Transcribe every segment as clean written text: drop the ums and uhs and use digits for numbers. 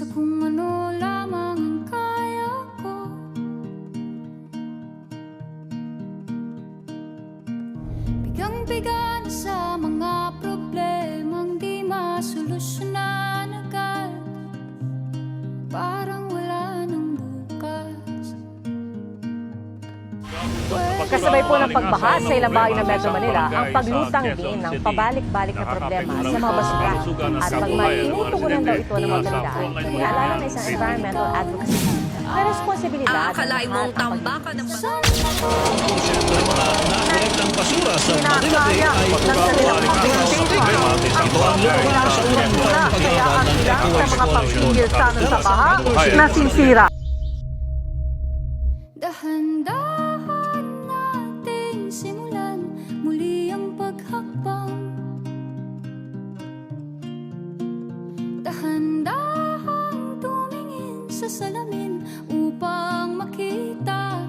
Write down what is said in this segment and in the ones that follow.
sa kung ano lamang ang kaya ko. Bigang-biga na sa mga problemang di masolusyonan agad. Parang wala nang bukas. Kasabay po ng pagbaha sa ilang bahay ng Metro Manila ang paglutang din ng pabalik-balik na problema sa mga basura. At pag may tinutugunan daw ito ng mga otoridad, inaalala na isang environmental advocacy na responsibilidad. Akalain mong tambakan ng Direktang basura sa Manila Bay ay pagbabawalan sa problema at isang buwan lang sa unang buwan pag-aaral ng eco-exploration sa baha nasisira. Dahan-dahan nating simulan muli ang paghakbang. Dahan-dahan tumingin sa salamin upang makita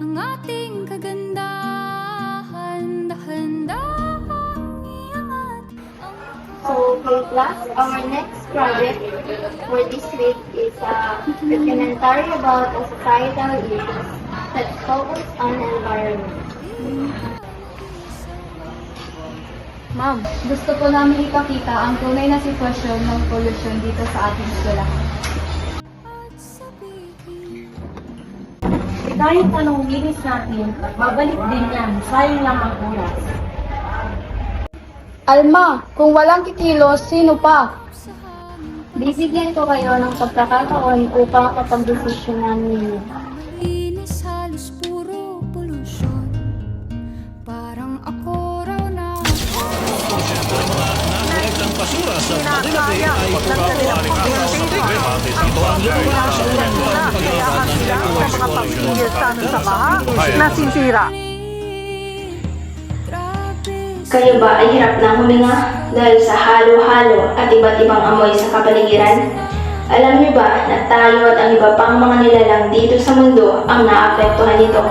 ang ating kagandahan. Dahan-dahan iangat ang So, for class, our next project for this week is a documentary about the societal issues that focus on environment. Ma'am, gusto po namin ipakita ang tunay na sitwasyon ng pollution dito sa ating eskwelahan. at sabihin. Kahit anong linis natin, babalik din yan. Sayang lang ang oras. Alma, kung walang kikilos, sino pa? Bibigyan ko kayo ng pagkakataon upang kapag-desisyonan ninyo. Linis halos puro pollution. Parang ako raw na direktang basura sa Manila Bay ay pagbabawalan sa problema at isang buwan lang sa unang buwan pag-aaral ng eco-exploration sa baha nasisira. Kayo ba ay hirap na huminga dahil sa halo-halo at iba't ibang amoy sa kapaligiran? Alam niyo ba na tayo at ang iba pang mga nilalang dito sa mundo ang naapektuhan nito?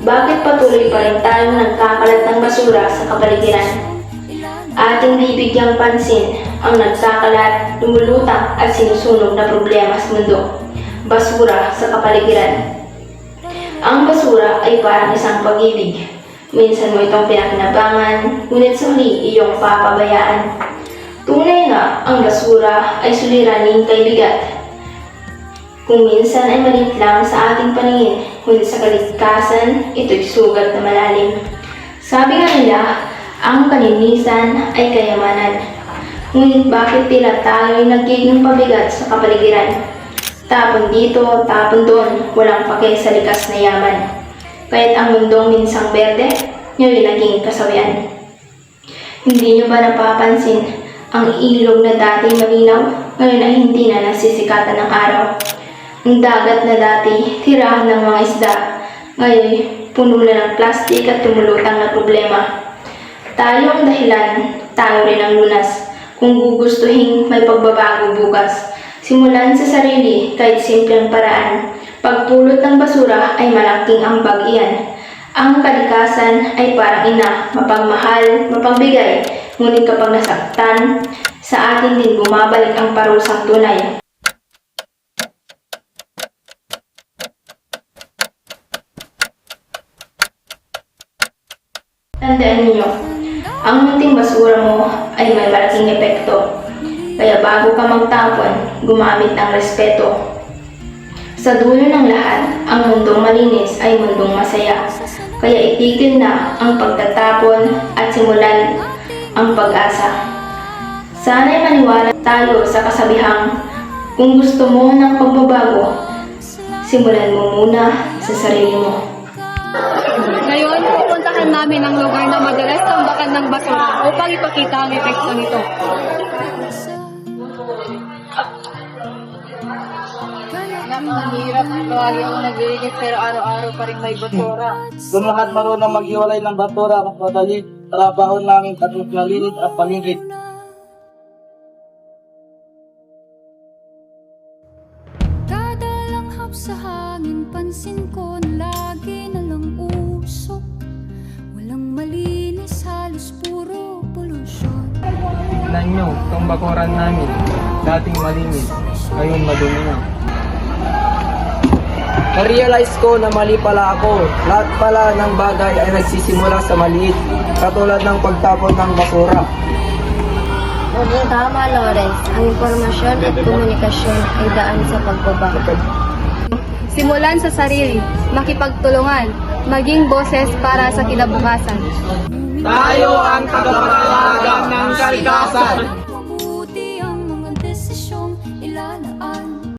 Bakit patuloy pa rin tayong nagkakalat ng basura sa kapaligiran? Ating bibigyang pansin ang nagkakalat, lumulutang at sinusunog na problema sa mundo. Basura sa kapaligiran. Ang basura ay parang isang pag-ibig. Minsan mo itong pinakinabangan, ngunit sa huli iyong papabayaan. Tunay nga, ang basura ay suliraning kay bigat. Kung minsan ay maliit lang sa ating paningin, ngunit sa kalikasan, ito'y sugat na malalim. Sabi nga nila, ang kalinisan ay kayamanan. Ngunit bakit tila tayo'y nagiging pabigat sa kapaligiran? Tapon dito, tapon doon, walang pake sa likas na yaman. Kahit ang mundong minsang berde, ngayon naging kasawian. Hindi nyo ba napapansin ang ilog na dating malinaw, ngayon ay hindi na nasisikatan ng araw? Ang dagat na dati, tirahan ng mga isda, ngayon puno na ng plastik at tumulutang na problema. Tayo ang dahilan, tayo rin ang lunas. Kung gugustuhin may pagbabago bukas, simulan sa sarili kahit simpleng paraan. Pagpulot ng basura ay malaking ambag iyan. Ang kalikasan ay parang ina, mapagmahal, mapagbigay, ngunit kapag nasaktan, sa atin din bumabalik ang parusang tunay. Tandaan ninyo, ang munting basura mo ay may malaking epekto. Kaya bago ka magtapon, gumamit ng respeto. Sa dulo ng lahat, ang mundong malinis ay mundong masaya. Kaya itigil na ang pagtatapon at simulan ang pag-asa. Sana'y maniwala tayo sa kasabihang, kung gusto mo ng pagbabago, simulan mo muna sa sarili mo. Ngayon, pupuntahan namin ang lugar na madalas tambakan ng basura upang ipakita ang epekto nito. Mahirap lagi ako naglilinis pero araw-araw pa rin may basura. Kung lahat marunong maghiwalay ng basura, mas madali trabaho namin at mas malinis at paligid. Kada langhap sa hangin, pansin ko na lagi na lang usok. Walang malinis, halos puro pollution. Tignan nyo, itong bakuran namin. dating malinis, ngayon madumi na. Na-realize ko na mali pala ako. Lahat pala ng bagay ay nagsisimula sa maliit, katulad ng pagtapon ng basura. Naging tama, Lawrence. Ang impormasyon at komunikasyon ay daan sa pagbaba. Simulan sa sarili, makipagtulungan, maging boses para sa kinabukasan. Tayo ang tagapangalaga ng kalikasan.